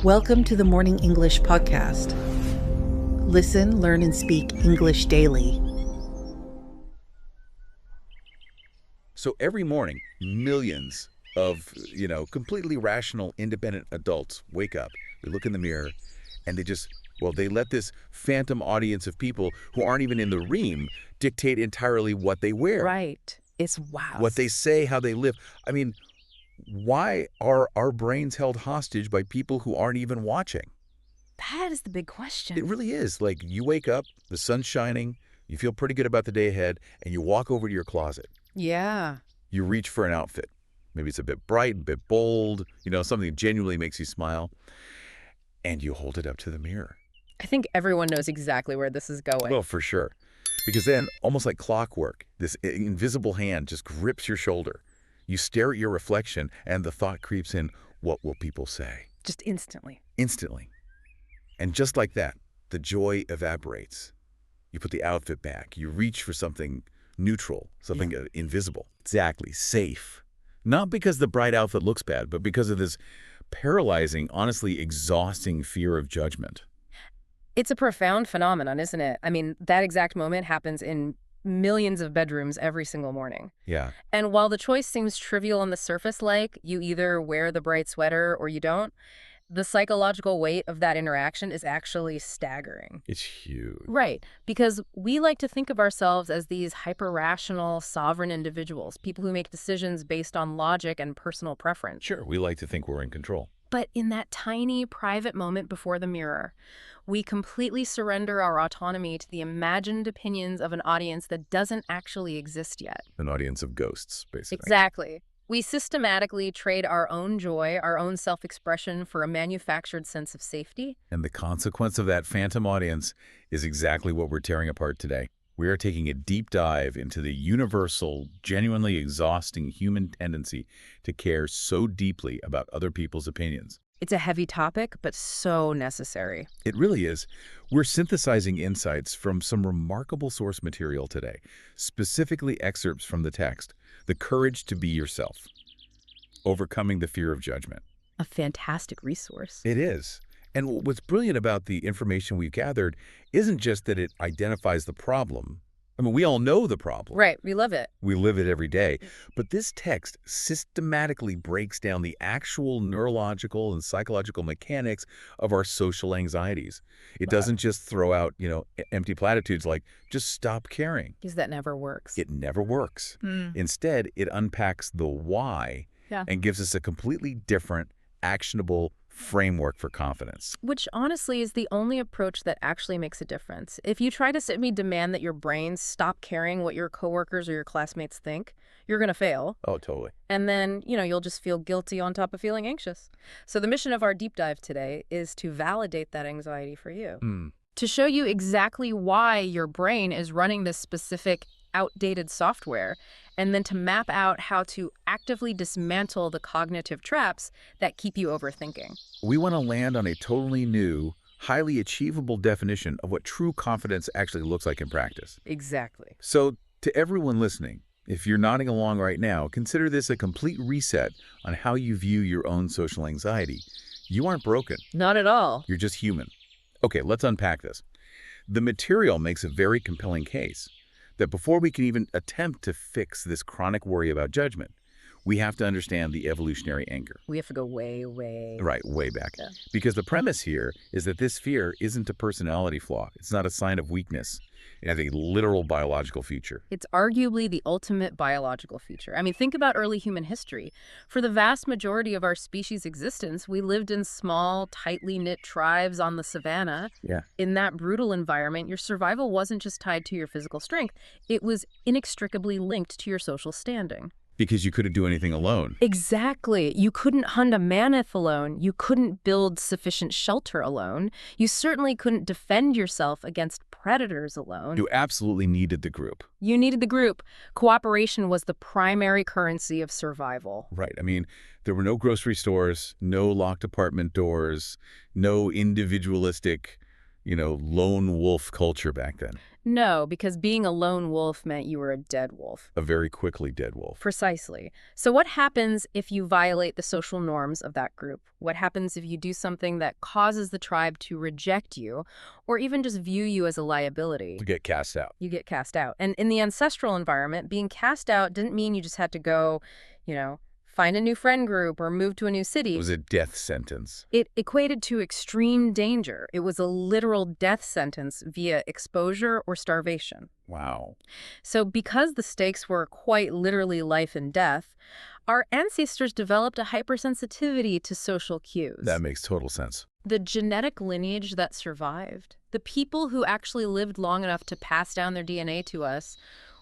Welcome to the Morning English Podcast. Listen, learn, and speak English daily. So every morning, millions of, completely rational, independent adults wake up, they look in the mirror, and they let this phantom audience of people who aren't even in the room dictate entirely what they wear. Right. It's wow. What they say, how they live. I mean, why are our brains held hostage by people who aren't even watching? That is the big question. It really is. Like, you wake up, the sun's shining, you feel pretty good about the day ahead, and you walk over to your closet. Yeah. You reach for an outfit. Maybe it's a bit bright, a bit bold, something that genuinely makes you smile. And you hold it up to the mirror. I think everyone knows exactly where this is going. Well, for sure. Because then, almost like clockwork, this invisible hand just grips your shoulder. You stare at your reflection, and the thought creeps in, what will people say? Just instantly. Instantly. And just like that, the joy evaporates. You put the outfit back. You reach for something neutral, something invisible. Exactly. Safe. Not because the bright outfit looks bad, but because of this paralyzing, honestly exhausting fear of judgment. It's a profound phenomenon, isn't it? I mean, that exact moment happens in millions of bedrooms every single morning. Yeah. And while the choice seems trivial on the surface, like you either wear the bright sweater or you don't, the psychological weight of that interaction is actually staggering. It's huge. Right, because we like to think of ourselves as these hyper-rational, sovereign individuals, people who make decisions based on logic and personal preference. Sure, we like to think we're in control. But in that tiny, private moment before the mirror, we completely surrender our autonomy to the imagined opinions of an audience that doesn't actually exist yet. An audience of ghosts, basically. Exactly. We systematically trade our own joy, our own self-expression for a manufactured sense of safety. And the consequence of that phantom audience is exactly what we're tearing apart today. We are taking a deep dive into the universal, genuinely exhausting human tendency to care so deeply about other people's opinions. It's a heavy topic, but so necessary. It really is. We're synthesizing insights from some remarkable source material today, specifically excerpts from the text, The Courage to Be Yourself, Overcoming the Fear of Judgment. A fantastic resource. It is. And what's brilliant about the information we've gathered isn't just that it identifies the problem. I mean, we all know the problem. Right, we love it. We live it every day. But this text systematically breaks down the actual neurological and psychological mechanics of our social anxieties. It doesn't just throw out, empty platitudes like, just stop caring. Because that never works. It never works. Instead, it unpacks the why and gives us a completely different, actionable framework for confidence. Which honestly is the only approach that actually makes a difference. If you try to simply demand that your brain stop caring what your coworkers or your classmates think, you're going to fail. Oh, totally. And then, you'll just feel guilty on top of feeling anxious. So the mission of our deep dive today is to validate that anxiety for you. To show you exactly why your brain is running this specific outdated software, and then to map out how to actively dismantle the cognitive traps that keep you overthinking. We want to land on a totally new, highly achievable definition of what true confidence actually looks like in practice. Exactly. So, to everyone listening, if you're nodding along right now, consider this a complete reset on how you view your own social anxiety. You aren't broken. Not at all. You're just human. Okay, let's unpack this. The material makes a very compelling case that before we can even attempt to fix this chronic worry about judgment, we have to understand the evolutionary anchor. We have to go way, way... Right, way back. Yeah. Because the premise here is that this fear isn't a personality flaw. It's not a sign of weakness. It has a literal biological feature. It's arguably the ultimate biological feature. I mean, think about early human history. For the vast majority of our species' existence, we lived in small, tightly knit tribes on the savannah. Yeah. In that brutal environment, your survival wasn't just tied to your physical strength. It was inextricably linked to your social standing. Because you couldn't do anything alone. Exactly. You couldn't hunt a mammoth alone. You couldn't build sufficient shelter alone. You certainly couldn't defend yourself against predators alone. You absolutely needed the group. You needed the group. Cooperation was the primary currency of survival. Right. I mean, there were no grocery stores, no locked apartment doors, no individualistic, lone wolf culture back then. No, because being a lone wolf meant you were a dead wolf. A very quickly dead wolf. Precisely. So what happens if you violate the social norms of that group? What happens if you do something that causes the tribe to reject you or even just view you as a liability? To get cast out. You get cast out. And in the ancestral environment, being cast out didn't mean you just had to go, find a new friend group or move to a new city. It was a death sentence. It equated to extreme danger. It was a literal death sentence via exposure or starvation. Wow. So because the stakes were quite literally life and death, our ancestors developed a hypersensitivity to social cues. That makes total sense. The genetic lineage that survived, the people who actually lived long enough to pass down their DNA to us,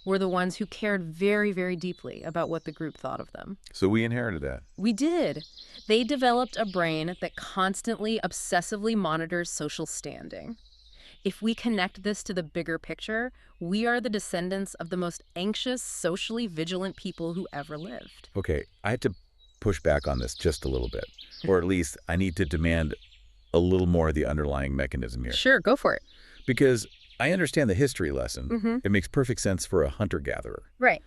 were the ones who cared very, very deeply about what the group thought of them. So we inherited that. We did. They developed a brain that constantly, obsessively monitors social standing. If we connect this to the bigger picture, we are the descendants of the most anxious, socially vigilant people who ever lived. Okay, I had to push back on this just a little bit, or at least I need to demand a little more of the underlying mechanism here. Sure, go for it. Because I understand the history lesson. Mm-hmm. It makes perfect sense for a hunter-gatherer. Right.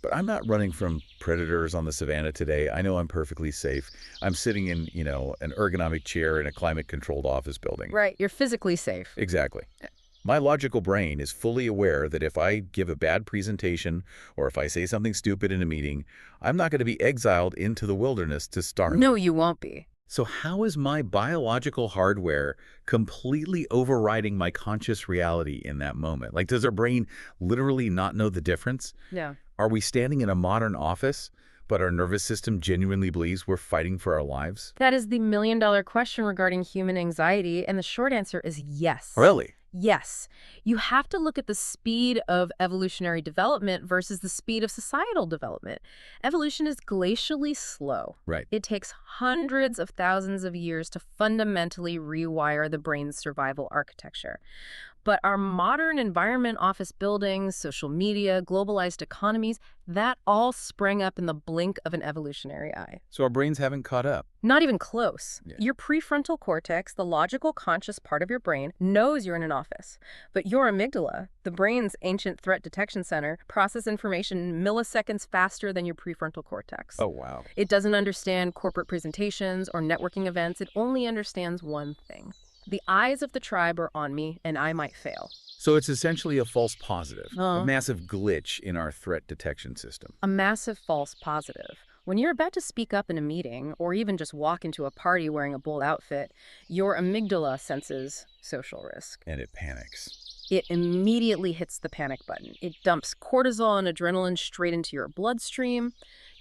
But I'm not running from predators on the savannah today. I know I'm perfectly safe. I'm sitting in, an ergonomic chair in a climate-controlled office building. Right, you're physically safe. Exactly. My logical brain is fully aware that if I give a bad presentation or if I say something stupid in a meeting, I'm not going to be exiled into the wilderness to starve. No, you won't be. So how is my biological hardware completely overriding my conscious reality in that moment? Like, does our brain literally not know the difference? No. Are we standing in a modern office, but our nervous system genuinely believes we're fighting for our lives? That is the million-dollar question regarding human anxiety, and the short answer is yes. Really? Yes. You have to look at the speed of evolutionary development versus the speed of societal development. Evolution is glacially slow. Right. It takes hundreds of thousands of years to fundamentally rewire the brain's survival architecture. But our modern environment, office buildings, social media, globalized economies, that all sprang up in the blink of an evolutionary eye. So our brains haven't caught up. Not even close. Yeah. Your prefrontal cortex, the logical conscious part of your brain, knows you're in an office. But your amygdala, the brain's ancient threat detection center, processes information milliseconds faster than your prefrontal cortex. Oh, wow. It doesn't understand corporate presentations or networking events. It only understands one thing. The eyes of the tribe are on me, and I might fail. So it's essentially a false positive, Uh-huh. a massive glitch in our threat detection system. A massive false positive. When you're about to speak up in a meeting, or even just walk into a party wearing a bold outfit, your amygdala senses social risk. And it panics. It immediately hits the panic button. It dumps cortisol and adrenaline straight into your bloodstream.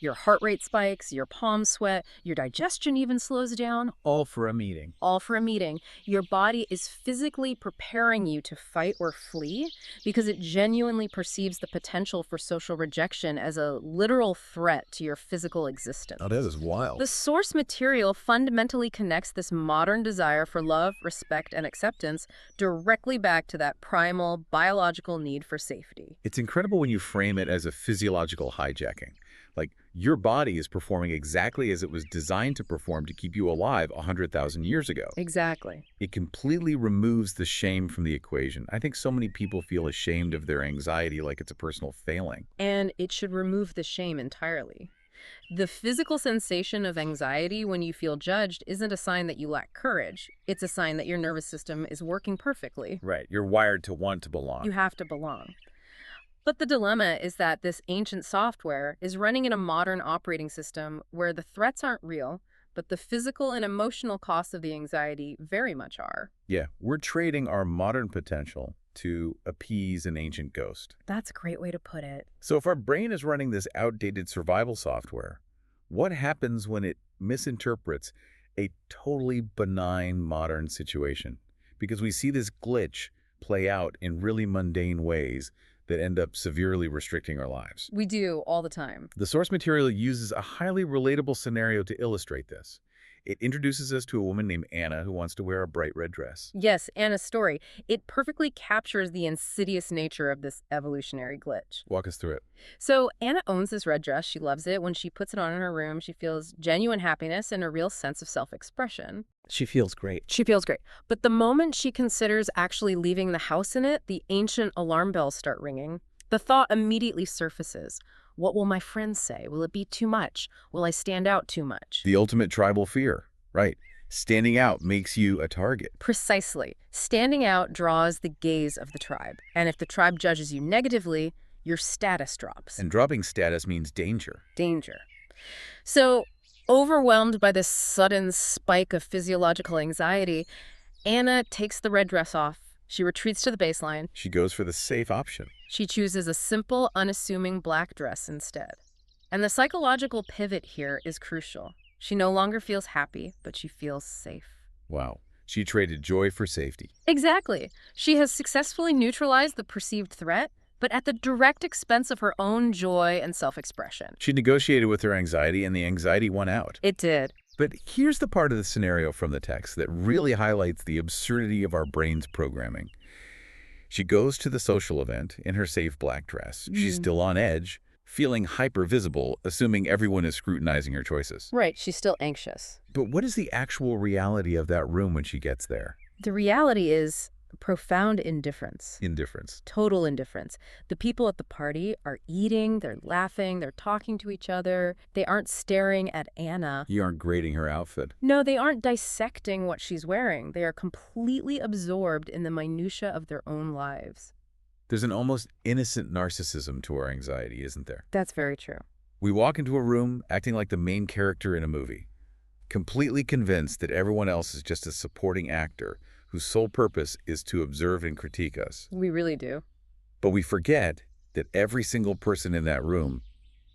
Your heart rate spikes, your palms sweat, your digestion even slows down. All for a meeting. All for a meeting. Your body is physically preparing you to fight or flee because it genuinely perceives the potential for social rejection as a literal threat to your physical existence. Oh, that is wild. The source material fundamentally connects this modern desire for love, respect, and acceptance directly back to that primal biological need for safety. It's incredible when you frame it as a physiological hijacking. Like, your body is performing exactly as it was designed to perform to keep you alive 100,000 years ago. Exactly. It completely removes the shame from the equation. I think so many people feel ashamed of their anxiety like it's a personal failing. And it should remove the shame entirely. The physical sensation of anxiety when you feel judged isn't a sign that you lack courage. It's a sign that your nervous system is working perfectly. Right. You're wired to want to belong. You have to belong. But the dilemma is that this ancient software is running in a modern operating system where the threats aren't real, but the physical and emotional costs of the anxiety very much are. Yeah, we're trading our modern potential to appease an ancient ghost. That's a great way to put it. So if our brain is running this outdated survival software, what happens when it misinterprets a totally benign modern situation? Because we see this glitch play out in really mundane ways that end up severely restricting our lives. We do all the time. The source material uses a highly relatable scenario to illustrate this. It introduces us to a woman named Anna who wants to wear a bright red dress. Yes, Anna's story. It perfectly captures the insidious nature of this evolutionary glitch. Walk us through it. So Anna owns this red dress. She loves it. When she puts it on in her room, she feels genuine happiness and a real sense of self-expression. She feels great. She feels great. But the moment she considers actually leaving the house in it, the ancient alarm bells start ringing. The thought immediately surfaces. What will my friends say? Will it be too much? Will I stand out too much? The ultimate tribal fear, right? Standing out makes you a target. Precisely. Standing out draws the gaze of the tribe. And if the tribe judges you negatively, your status drops. And dropping status means danger. Danger. So, overwhelmed by this sudden spike of physiological anxiety, Anna takes the red dress off. She retreats to the baseline. She goes for the safe option. She chooses a simple, unassuming black dress instead. And the psychological pivot here is crucial. She no longer feels happy, but she feels safe. Wow. She traded joy for safety. Exactly. She has successfully neutralized the perceived threat, but at the direct expense of her own joy and self-expression. She negotiated with her anxiety, and the anxiety won out. It did. But here's the part of the scenario from the text that really highlights the absurdity of our brain's programming. She goes to the social event in her safe black dress. She's still on edge, feeling hyper-visible, assuming everyone is scrutinizing her choices. Right, she's still anxious. But what is the actual reality of that room when she gets there? The reality is profound indifference. Indifference. Total indifference. The people at the party are eating, they're laughing, they're talking to each other. They aren't staring at Anna. You aren't grading her outfit. No, they aren't dissecting what she's wearing. They are completely absorbed in the minutia of their own lives. There's an almost innocent narcissism to our anxiety, isn't there? That's very true. We walk into a room acting like the main character in a movie, completely convinced that everyone else is just a supporting actor whose sole purpose is to observe and critique us. We really do. But we forget that every single person in that room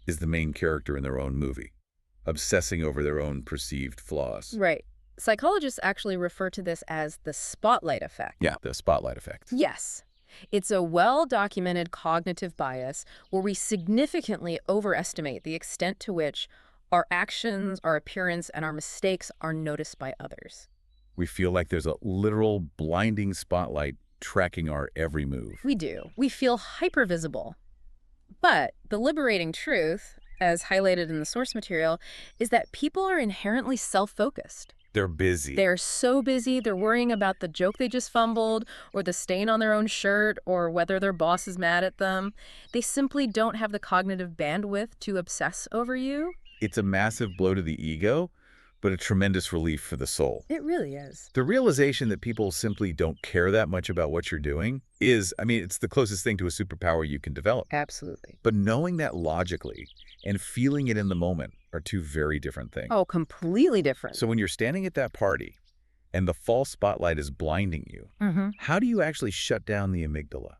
is the main character in their own movie, obsessing over their own perceived flaws. Right. Psychologists actually refer to this as the spotlight effect. Yeah, the spotlight effect. Yes. It's a well-documented cognitive bias where we significantly overestimate the extent to which our actions, our appearance, and our mistakes are noticed by others. We feel like there's a literal blinding spotlight tracking our every move. We do. We feel hypervisible. But the liberating truth, as highlighted in the source material, is that people are inherently self-focused. They're busy. They're so busy, they're worrying about the joke they just fumbled, or the stain on their own shirt, or whether their boss is mad at them. They simply don't have the cognitive bandwidth to obsess over you. It's a massive blow to the ego, but a tremendous relief for the soul. It really is. The realization that people simply don't care that much about what you're doing is, it's the closest thing to a superpower you can develop. Absolutely. But knowing that logically and feeling it in the moment are two very different things. Oh, completely different. So when you're standing at that party and the false spotlight is blinding you, how do you actually shut down the amygdala?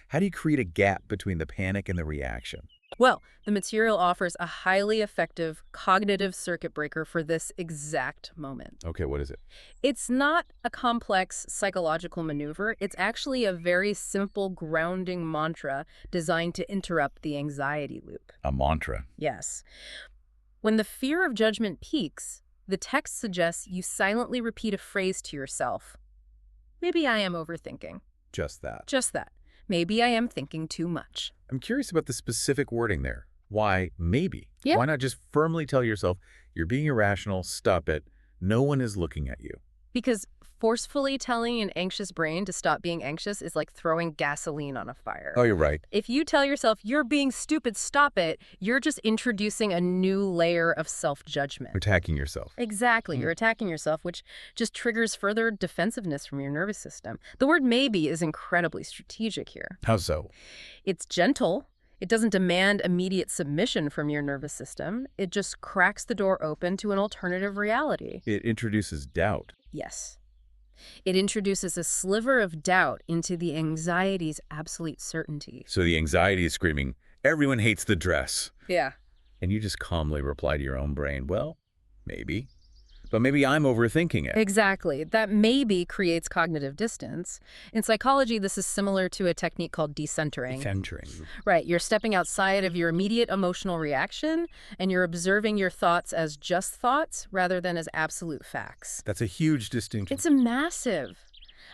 How do you create a gap between the panic and the reaction? Well, the material offers a highly effective cognitive circuit breaker for this exact moment. Okay, what is it? It's not a complex psychological maneuver. It's actually a very simple grounding mantra designed to interrupt the anxiety loop. A mantra. Yes. When the fear of judgment peaks, the text suggests you silently repeat a phrase to yourself. Maybe I am overthinking. Just that. Just that. Maybe I am thinking too much. I'm curious about the specific wording there. Why maybe? Yeah. Why not just firmly tell yourself, you're being irrational, stop it, no one is looking at you? Because forcefully telling an anxious brain to stop being anxious is like throwing gasoline on a fire. Oh, you're right. If you tell yourself, you're being stupid, stop it, you're just introducing a new layer of self-judgment. Attacking yourself. Exactly. You're attacking yourself, which just triggers further defensiveness from your nervous system. The word maybe is incredibly strategic here. How so? It's gentle. It doesn't demand immediate submission from your nervous system. It just cracks the door open to an alternative reality. It introduces doubt. Yes. It introduces a sliver of doubt into the anxiety's absolute certainty. So the anxiety is screaming, everyone hates the dress. Yeah. And you just calmly reply to your own brain, well, maybe. But maybe I'm overthinking it. Exactly. That maybe creates cognitive distance. In psychology, this is similar to a technique called decentering. Decentering. Right. You're stepping outside of your immediate emotional reaction, and you're observing your thoughts as just thoughts rather than as absolute facts. That's a huge distinction. It's a massive.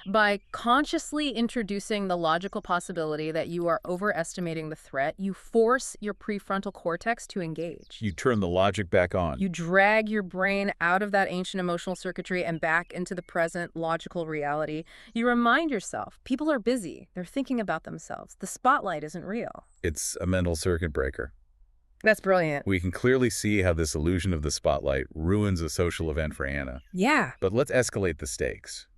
By consciously introducing the logical possibility that you are overestimating the threat, you force your prefrontal cortex to engage. You turn the logic back on. You drag your brain out of that ancient emotional circuitry and back into the present logical reality. You remind yourself, people are busy. They're thinking about themselves. The spotlight isn't real. It's a mental circuit breaker. That's brilliant. We can clearly see how this illusion of the spotlight ruins a social event for Anna. Yeah. But let's escalate the stakes.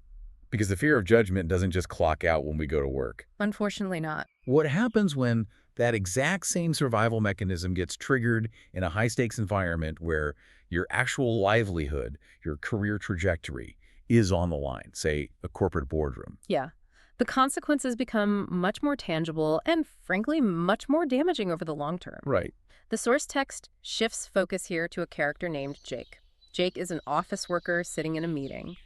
Because the fear of judgment doesn't just clock out when we go to work. Unfortunately not. What happens when that exact same survival mechanism gets triggered in a high-stakes environment where your actual livelihood, your career trajectory, is on the line, say, a corporate boardroom? Yeah. The consequences become much more tangible and, frankly, much more damaging over the long term. Right. The source text shifts focus here to a character named Jake. Jake is an office worker sitting in a meeting.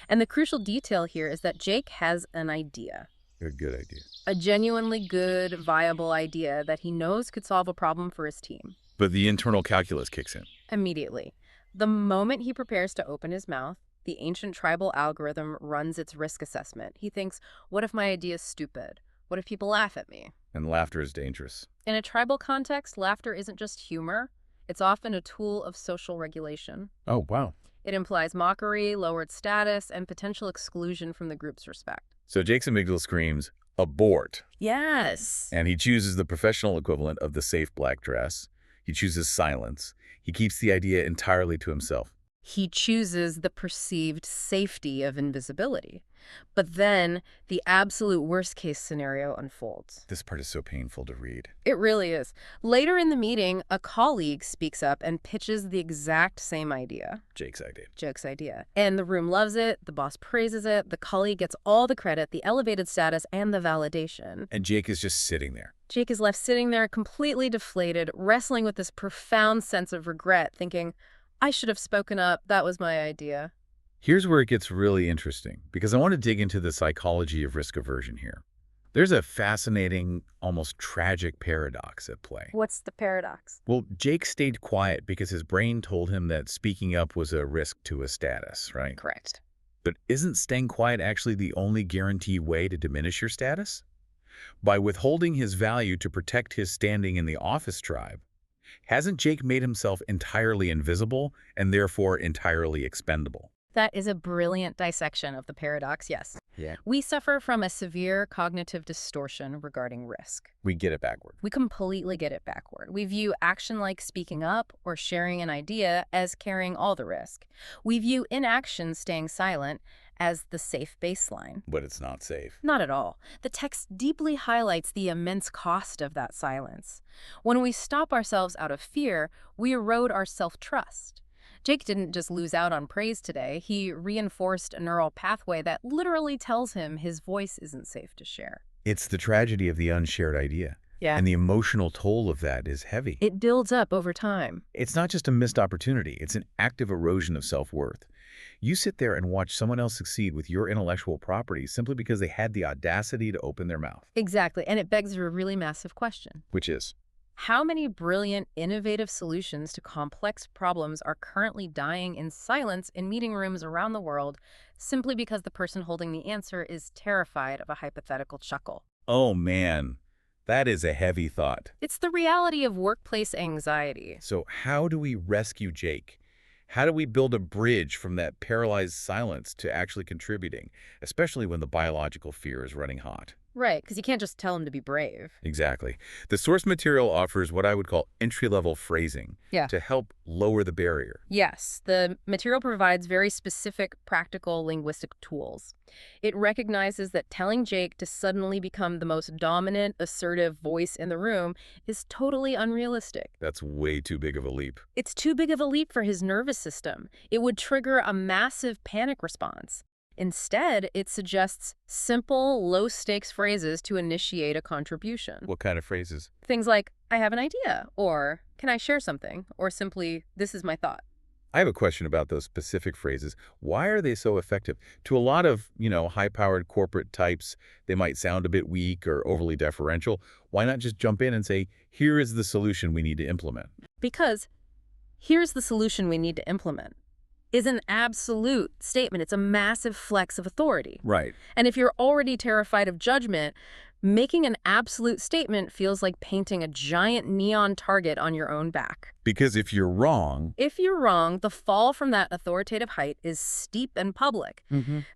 And the crucial detail here is that Jake has an idea. A good idea. A genuinely good, viable idea that he knows could solve a problem for his team. But the internal calculus kicks in. Immediately. The moment he prepares to open his mouth, the ancient tribal algorithm runs its risk assessment. He thinks, what if my idea is stupid? What if people laugh at me? And laughter is dangerous. In a tribal context, laughter isn't just humor. It's often a tool of social regulation. Oh, wow. It implies mockery, lowered status, and potential exclusion from the group's respect. So Jake's amygdala screams, abort. Yes. And he chooses the professional equivalent of the safe black dress. He chooses silence. He keeps the idea entirely to himself. He chooses the perceived safety of invisibility. But then the absolute worst-case scenario unfolds. This part is so painful to read. It really is. Later in the meeting, a colleague speaks up and pitches the exact same idea. Jake's idea. Jake's idea. And the room loves it, the boss praises it, the colleague gets all the credit, the elevated status, and the validation. And Jake is just sitting there. Jake is left sitting there completely deflated, wrestling with this profound sense of regret, thinking, I should have spoken up, that was my idea. Here's where it gets really interesting, because I want to dig into the psychology of risk aversion here. There's a fascinating, almost tragic paradox at play. What's the paradox? Well, Jake stayed quiet because his brain told him that speaking up was a risk to his status, right? Correct. But isn't staying quiet actually the only guaranteed way to diminish your status? By withholding his value to protect his standing in the office tribe, hasn't Jake made himself entirely invisible and therefore entirely expendable? That is a brilliant dissection of the paradox, yes. Yeah. We suffer from a severe cognitive distortion regarding risk. We get it backward. We completely get it backward. We view action like speaking up or sharing an idea as carrying all the risk. We view inaction, staying silent, as the safe baseline. But it's not safe. Not at all. The text deeply highlights the immense cost of that silence. When we stop ourselves out of fear, we erode our self-trust. Jake didn't just lose out on praise today. He reinforced a neural pathway that literally tells him his voice isn't safe to share. It's the tragedy of the unshared idea. Yeah. And the emotional toll of that is heavy. It builds up over time. It's not just a missed opportunity. It's an active erosion of self-worth. You sit there and watch someone else succeed with your intellectual property simply because they had the audacity to open their mouth. Exactly. And it begs a really massive question. Which is? How many brilliant, innovative solutions to complex problems are currently dying in silence in meeting rooms around the world simply because the person holding the answer is terrified of a hypothetical chuckle? Oh, man. That is a heavy thought. It's the reality of workplace anxiety. So how do we rescue Jake? How do we build a bridge from that paralyzed silence to actually contributing, especially when the biological fear is running hot? Right, because you can't just tell him to be brave. Exactly. The source material offers what I would call entry-level phrasing to help lower the barrier. Yes, the material provides very specific, practical linguistic tools. It recognizes that telling Jake to suddenly become the most dominant, assertive voice in the room is totally unrealistic. That's way too big of a leap. It's too big of a leap for his nervous system. It would trigger a massive panic response. Instead, it suggests simple, low-stakes phrases to initiate a contribution. What kind of phrases? Things like, I have an idea, or can I share something, or simply, this is my thought. I have a question about those specific phrases. Why are they so effective? To a lot of, high-powered corporate types, they might sound a bit weak or overly deferential. Why not just jump in and say, here is the solution we need to implement? Because here's the solution we need to implement is an absolute statement. It's a massive flex of authority. Right. And if you're already terrified of judgment, making an absolute statement feels like painting a giant neon target on your own back. Because if you're wrong... If you're wrong, the fall from that authoritative height is steep and public.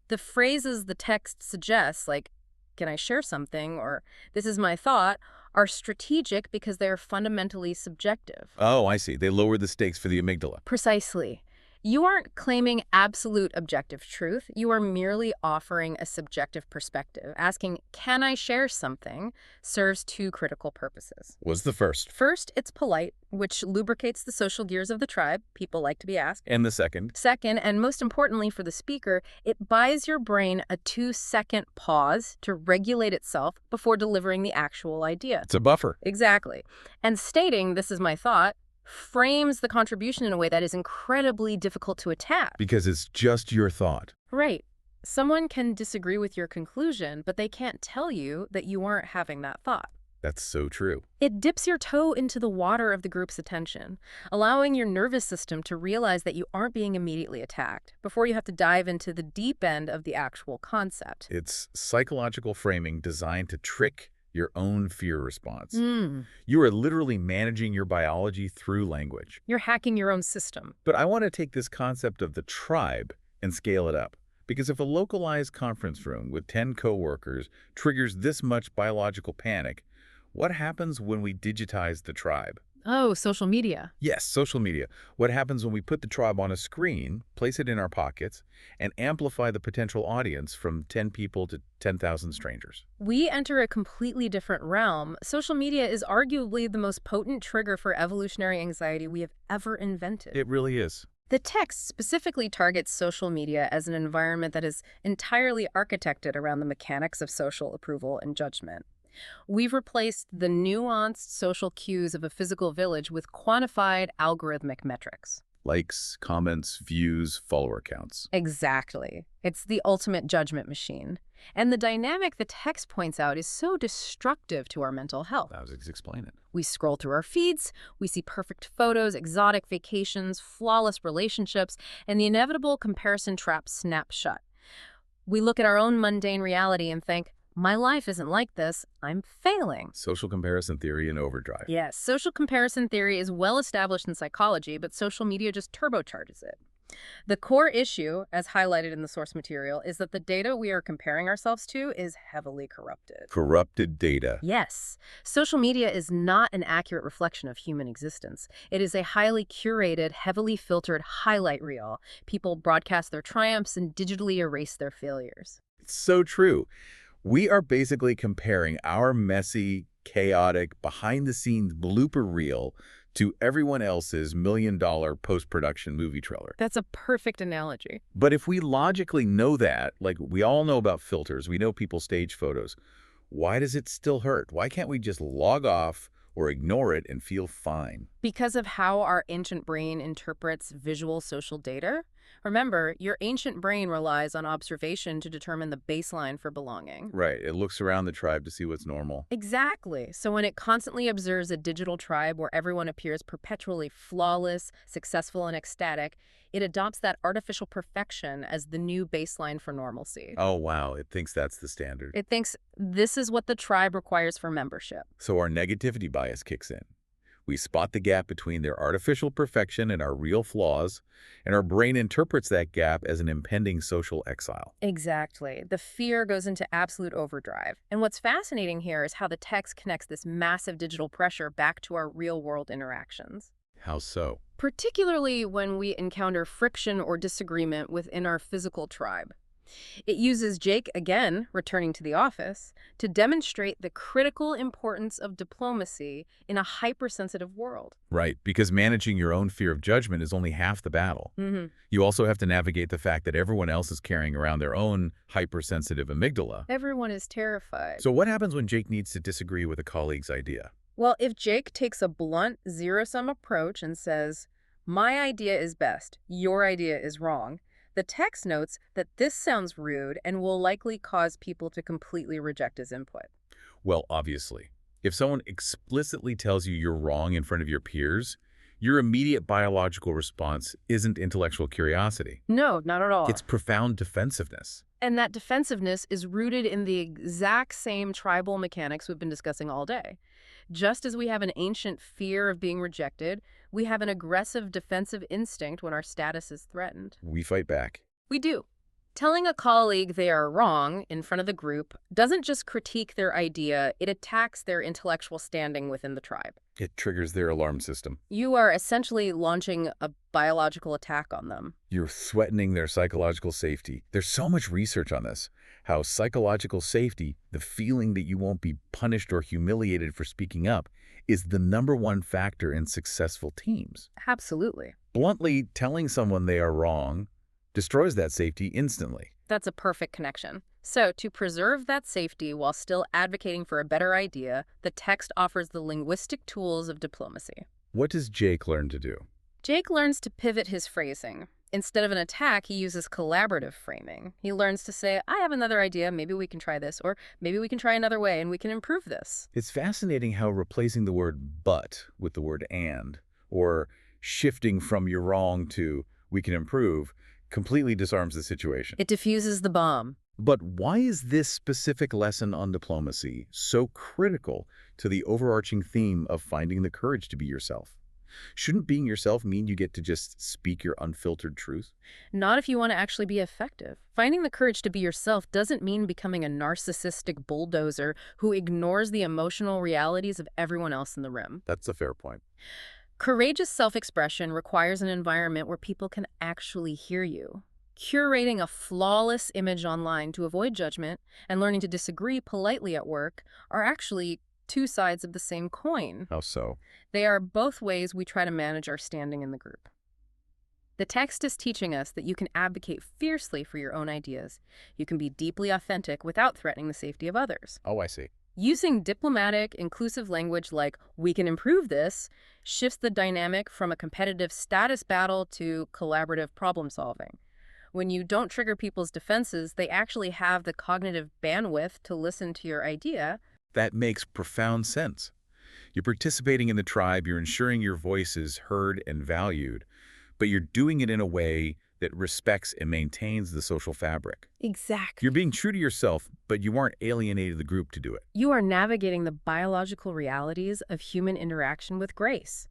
The phrases the text suggests, like, can I share something, or this is my thought, are strategic because they're fundamentally subjective. Oh, I see. They lower the stakes for the amygdala. Precisely. You aren't claiming absolute objective truth. You are merely offering a subjective perspective. Asking, can I share something, serves two critical purposes. What's the first? First, it's polite, which lubricates the social gears of the tribe. People like to be asked. And the second? Second, and most importantly for the speaker, it buys your brain a 2-second pause to regulate itself before delivering the actual idea. It's a buffer. Exactly. And stating, this is my thought, frames the contribution in a way that is incredibly difficult to attack. Because it's just your thought. Right. Someone can disagree with your conclusion, but they can't tell you that you aren't having that thought. That's so true. It dips your toe into the water of the group's attention, allowing your nervous system to realize that you aren't being immediately attacked before you have to dive into the deep end of the actual concept. It's psychological framing designed to trick your own fear response. You are literally managing your biology through language. You're hacking your own system. But I want to take this concept of the tribe and scale it up. Because if a localized conference room with 10 coworkers triggers this much biological panic, what happens when we digitize the tribe? Oh, social media. Yes, social media. What happens when we put the tribe on a screen, place it in our pockets, and amplify the potential audience from 10 people to 10,000 strangers? We enter a completely different realm. Social media is arguably the most potent trigger for evolutionary anxiety we have ever invented. It really is. The text specifically targets social media as an environment that is entirely architected around the mechanics of social approval and judgment. We've replaced the nuanced social cues of a physical village with quantified algorithmic metrics. Likes, comments, views, follower counts. Exactly. It's the ultimate judgment machine. And the dynamic the text points out is so destructive to our mental health. I was explaining. We scroll through our feeds, we see perfect photos, exotic vacations, flawless relationships, and the inevitable comparison trap snaps shut. We look at our own mundane reality and think, my life isn't like this, I'm failing. Social comparison theory in overdrive. Yes, social comparison theory is well established in psychology, but social media just turbocharges it. The core issue, as highlighted in the source material, is that the data we are comparing ourselves to is heavily corrupted. Corrupted data. Yes. Social media is not an accurate reflection of human existence. It is a highly curated, heavily filtered highlight reel. People broadcast their triumphs and digitally erase their failures. It's so true. We are basically comparing our messy, chaotic, behind-the-scenes blooper reel to everyone else's million-dollar post-production movie trailer. That's a perfect analogy. But if we logically know that, like we all know about filters, we know people stage photos, why does it still hurt? Why can't we just log off or ignore it and feel fine? Because of how our ancient brain interprets visual social data. Remember, your ancient brain relies on observation to determine the baseline for belonging. Right. It looks around the tribe to see what's normal. Exactly. So when it constantly observes a digital tribe where everyone appears perpetually flawless, successful, and ecstatic, it adopts that artificial perfection as the new baseline for normalcy. Oh, wow. It thinks that's the standard. It thinks this is what the tribe requires for membership. So our negativity bias kicks in. We spot the gap between their artificial perfection and our real flaws, and our brain interprets that gap as an impending social exile. Exactly. The fear goes into absolute overdrive. And what's fascinating here is how the text connects this massive digital pressure back to our real-world interactions. How so? Particularly when we encounter friction or disagreement within our physical tribe. It uses Jake, again, returning to the office, to demonstrate the critical importance of diplomacy in a hypersensitive world. Right, because managing your own fear of judgment is only half the battle. You also have to navigate the fact that everyone else is carrying around their own hypersensitive amygdala. Everyone is terrified. So what happens when Jake needs to disagree with a colleague's idea? Well, if Jake takes a blunt, zero-sum approach and says, My idea is best. Your idea is wrong. The text notes that this sounds rude and will likely cause people to completely reject his input. Well, obviously, if someone explicitly tells you you're wrong in front of your peers, your immediate biological response isn't intellectual curiosity. No, not at all. It's profound defensiveness. And that defensiveness is rooted in the exact same tribal mechanics we've been discussing all day. Just as we have an ancient fear of being rejected, we have an aggressive defensive instinct when our status is threatened. We fight back. We do. Telling a colleague they are wrong in front of the group doesn't just critique their idea, it attacks their intellectual standing within the tribe. It triggers their alarm system. You are essentially launching a biological attack on them. You're threatening their psychological safety. There's so much research on this, how psychological safety, the feeling that you won't be punished or humiliated for speaking up, is the #1 factor in successful teams. Absolutely. Bluntly, telling someone they are wrong destroys that safety instantly. That's a perfect connection. So, to preserve that safety while still advocating for a better idea, the text offers the linguistic tools of diplomacy. What does Jake learn to do? Jake learns to pivot his phrasing. Instead of an attack, he uses collaborative framing. He learns to say, I have another idea, maybe we can try this, or maybe we can try another way and we can improve this. It's fascinating how replacing the word but with the word and, or shifting from you're wrong to we can improve, completely disarms the situation. It diffuses the bomb. But why is this specific lesson on diplomacy so critical to the overarching theme of finding the courage to be yourself? Shouldn't being yourself mean you get to just speak your unfiltered truth? Not if you want to actually be effective. Finding the courage to be yourself doesn't mean becoming a narcissistic bulldozer who ignores the emotional realities of everyone else in the room. That's a fair point. Courageous self-expression requires an environment where people can actually hear you. Curating a flawless image online to avoid judgment and learning to disagree politely at work are actually two sides of the same coin. How so? They are both ways we try to manage our standing in the group. The text is teaching us that you can advocate fiercely for your own ideas. You can be deeply authentic without threatening the safety of others. Oh, I see. Using diplomatic, inclusive language like, we can improve this, shifts the dynamic from a competitive status battle to collaborative problem solving. When you don't trigger people's defenses, they actually have the cognitive bandwidth to listen to your idea. That makes profound sense. You're participating in the tribe, you're ensuring your voice is heard and valued, but you're doing it in a way that respects and maintains the social fabric. Exactly. You're being true to yourself, but you aren't alienating the group to do it. You are navigating the biological realities of human interaction with grace.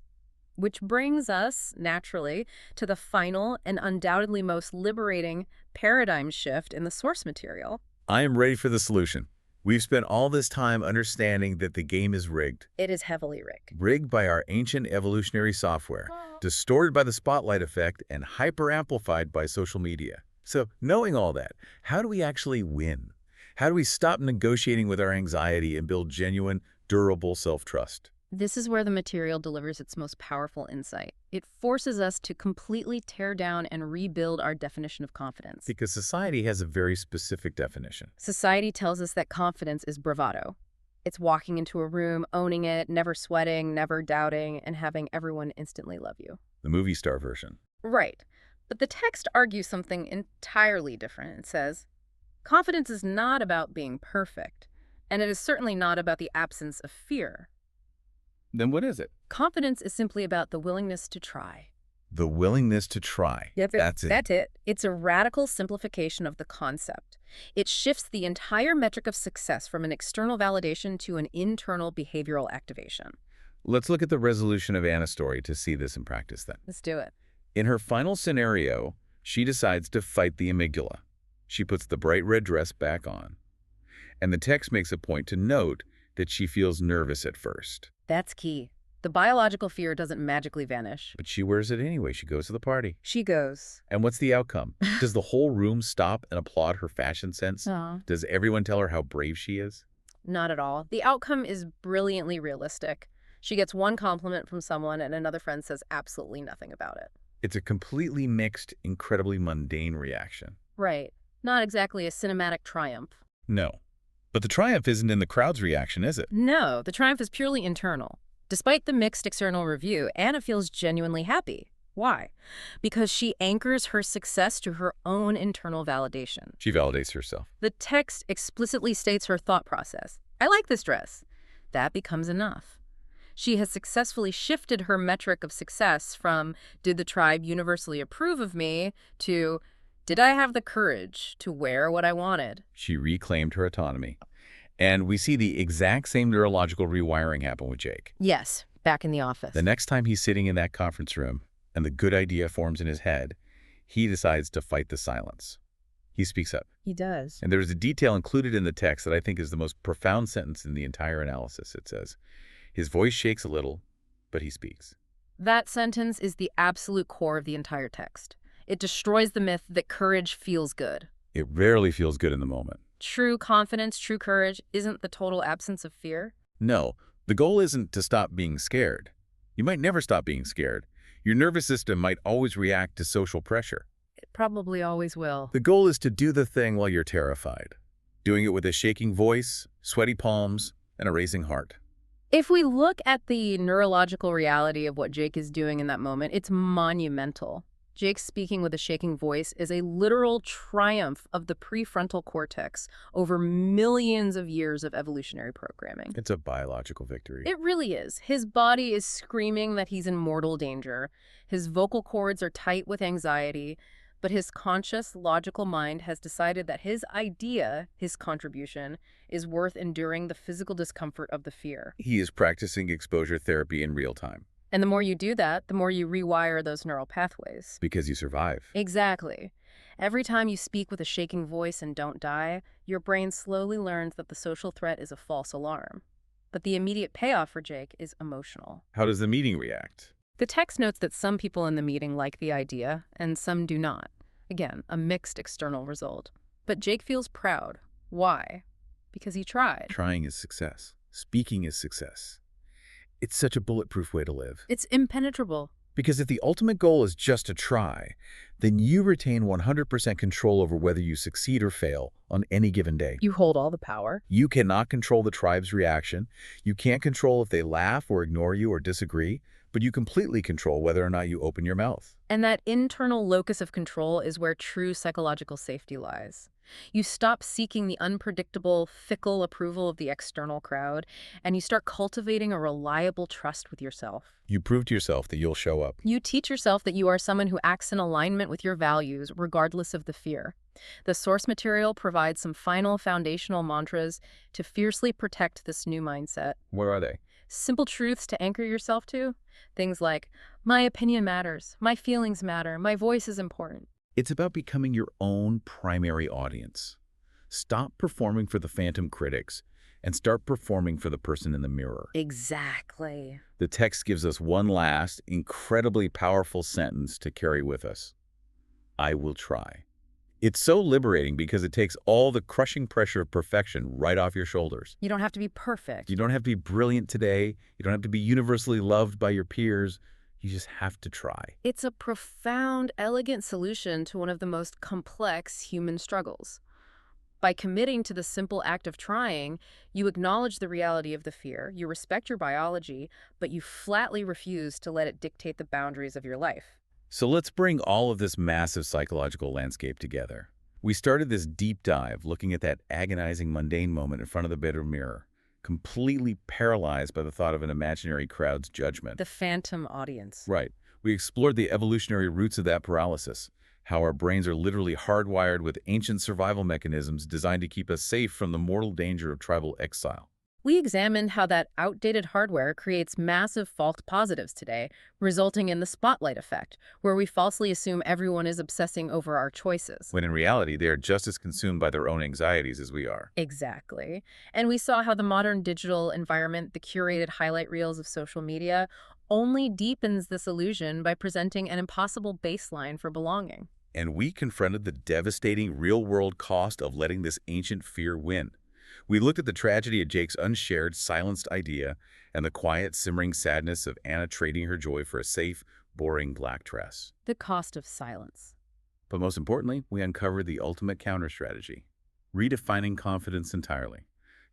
Which brings us, naturally, to the final and undoubtedly most liberating paradigm shift in the source material. I am ready for the solution. We've spent all this time understanding that the game is rigged. It is heavily rigged. Rigged by our ancient evolutionary software, distorted by the spotlight effect, and hyper-amplified by social media. So, knowing all that, how do we actually win? How do we stop negotiating with our anxiety and build genuine, durable self-trust? This is where the material delivers its most powerful insight. It forces us to completely tear down and rebuild our definition of confidence. Because society has a very specific definition. Society tells us that confidence is bravado. It's walking into a room, owning it, never sweating, never doubting, and having everyone instantly love you. The movie star version. Right. But the text argues something entirely different. It says, confidence is not about being perfect, and it is certainly not about the absence of fear. Then what is it? Confidence is simply about the willingness to try. The willingness to try. Yep, That's it. That's it. It's a radical simplification of the concept. It shifts the entire metric of success from an external validation to an internal behavioral activation. Let's look at the resolution of Anna's story to see this in practice then. Let's do it. In her final scenario, she decides to fight the amygdala. She puts the bright red dress back on. And the text makes a point to note that she feels nervous at first. That's key. The biological fear doesn't magically vanish. But she wears it anyway. She goes to the party. She goes. And what's the outcome? Does the whole room stop and applaud her fashion sense? Does everyone tell her how brave she is? Not at all. The outcome is brilliantly realistic. She gets one compliment from someone and another friend says absolutely nothing about it. It's a completely mixed, incredibly mundane reaction. Right. Not exactly a cinematic triumph. No. But the triumph isn't in the crowd's reaction, is it? No, the triumph is purely internal. Despite the mixed external review, Anna feels genuinely happy. Why? Because she anchors her success to her own internal validation. She validates herself. The text explicitly states her thought process. I like this dress. That becomes enough. She has successfully shifted her metric of success from, did the tribe universally approve of me, to, did I have the courage to wear what I wanted? She reclaimed her autonomy. And we see the exact same neurological rewiring happen with Jake. Yes, back in the office. The next time he's sitting in that conference room and the good idea forms in his head, he decides to fight the silence. He speaks up. He does. And there's a detail included in the text that I think is the most profound sentence in the entire analysis. It says, his voice shakes a little, but he speaks. That sentence is the absolute core of the entire text. It destroys the myth that courage feels good. It rarely feels good in the moment. True confidence, true courage isn't the total absence of fear. No, the goal isn't to stop being scared. You might never stop being scared. Your nervous system might always react to social pressure. It probably always will. The goal is to do the thing while you're terrified, doing it with a shaking voice, sweaty palms, and a racing heart. If we look at the neurological reality of what Jake is doing in that moment, it's monumental. Jake speaking with a shaking voice is a literal triumph of the prefrontal cortex over millions of years of evolutionary programming. It's a biological victory. It really is. His body is screaming that he's in mortal danger. His vocal cords are tight with anxiety, but his conscious, logical mind has decided that his idea, his contribution, is worth enduring the physical discomfort of the fear. He is practicing exposure therapy in real time. And the more you do that, the more you rewire those neural pathways. Because you survive. Exactly. Every time you speak with a shaking voice and don't die, your brain slowly learns that the social threat is a false alarm. But the immediate payoff for Jake is emotional. How does the meeting react? The text notes that some people in the meeting like the idea, and some do not. Again, a mixed external result. But Jake feels proud. Why? Because he tried. Trying is success. Speaking is success. It's such a bulletproof way to live. It's impenetrable. Because if the ultimate goal is just to try, then you retain 100% control over whether you succeed or fail on any given day. You hold all the power. You cannot control the tribe's reaction. You can't control if they laugh or ignore you or disagree, but you completely control whether or not you open your mouth. And that internal locus of control is where true psychological safety lies. You stop seeking the unpredictable, fickle approval of the external crowd, and you start cultivating a reliable trust with yourself. You prove to yourself that you'll show up. You teach yourself that you are someone who acts in alignment with your values, regardless of the fear. The source material provides some final foundational mantras to fiercely protect this new mindset. What are they? Simple truths to anchor yourself to. Things like, my opinion matters, my feelings matter, my voice is important. It's about becoming your own primary audience. Stop performing for the phantom critics and start performing for the person in the mirror. Exactly. The text gives us one last, incredibly powerful sentence to carry with us. I will try. It's so liberating because it takes all the crushing pressure of perfection right off your shoulders. You don't have to be perfect. You don't have to be brilliant today. You don't have to be universally loved by your peers. You just have to try. It's a profound, elegant solution to one of the most complex human struggles. By committing to the simple act of trying, you acknowledge the reality of the fear, you respect your biology, but you flatly refuse to let it dictate the boundaries of your life. So let's bring all of this massive psychological landscape together. We started this deep dive looking at that agonizing, mundane moment in front of the bedroom mirror, completely paralyzed by the thought of an imaginary crowd's judgment. The phantom audience. Right. We explored the evolutionary roots of that paralysis, how our brains are literally hardwired with ancient survival mechanisms designed to keep us safe from the mortal danger of tribal exile. We examined how that outdated hardware creates massive false positives today, resulting in the spotlight effect, where we falsely assume everyone is obsessing over our choices. When in reality, they are just as consumed by their own anxieties as we are. Exactly. And we saw how the modern digital environment, the curated highlight reels of social media, only deepens this illusion by presenting an impossible baseline for belonging. And we confronted the devastating real-world cost of letting this ancient fear win. We looked at the tragedy of Jake's unshared, silenced idea and the quiet, simmering sadness of Anna trading her joy for a safe, boring black dress. The cost of silence. But most importantly, we uncovered the ultimate counter-strategy, redefining confidence entirely.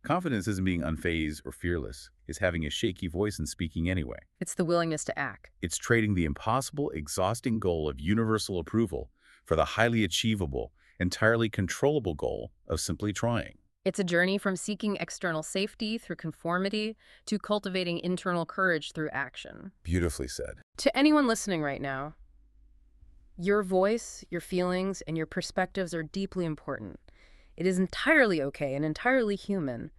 Confidence isn't being unfazed or fearless. It's having a shaky voice and speaking anyway. It's the willingness to act. It's trading the impossible, exhausting goal of universal approval for the highly achievable, entirely controllable goal of simply trying. It's a journey from seeking external safety through conformity to cultivating internal courage through action. Beautifully said. To anyone listening right now, your voice, your feelings, and your perspectives are deeply important. It is entirely okay and entirely human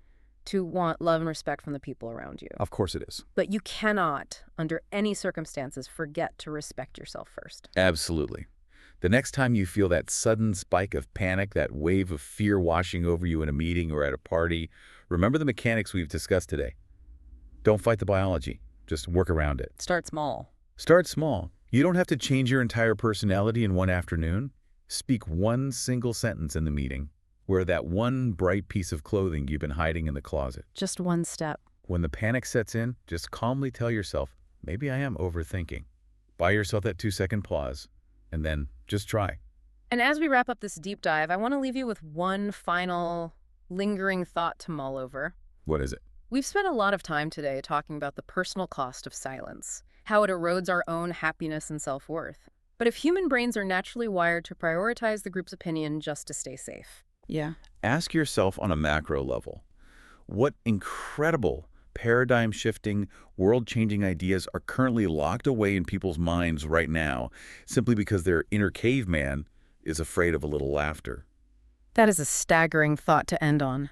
to want love and respect from the people around you. Of course it is. But you cannot, under any circumstances, forget to respect yourself first. Absolutely. The next time you feel that sudden spike of panic, that wave of fear washing over you in a meeting or at a party, remember the mechanics we've discussed today. Don't fight the biology. Just work around it. Start small. Start small. You don't have to change your entire personality in one afternoon. Speak one single sentence in the meeting. Wear that one bright piece of clothing you've been hiding in the closet. Just one step. When the panic sets in, just calmly tell yourself, maybe I am overthinking. Buy yourself that 2-second pause, and then just try. And as we wrap up this deep dive, I want to leave you with one final lingering thought to mull over. What is it? We've spent a lot of time today talking about the personal cost of silence, how it erodes our own happiness and self-worth. But if human brains are naturally wired to prioritize the group's opinion just to stay safe. Yeah. Ask yourself on a macro level, what incredible paradigm-shifting, world-changing ideas are currently locked away in people's minds right now simply because their inner caveman is afraid of a little laughter? That is a staggering thought to end on.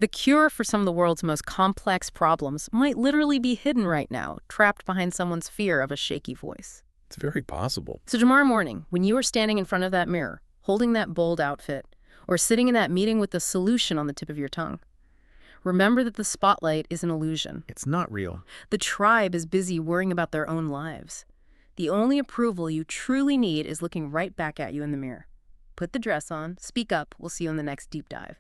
The cure for some of the world's most complex problems might literally be hidden right now, trapped behind someone's fear of a shaky voice. It's very possible. So tomorrow morning, when you are standing in front of that mirror, holding that bold outfit, or sitting in that meeting with the solution on the tip of your tongue, remember that the spotlight is an illusion. It's not real. The tribe is busy worrying about their own lives. The only approval you truly need is looking right back at you in the mirror. Put the dress on, speak up, we'll see you in the next deep dive.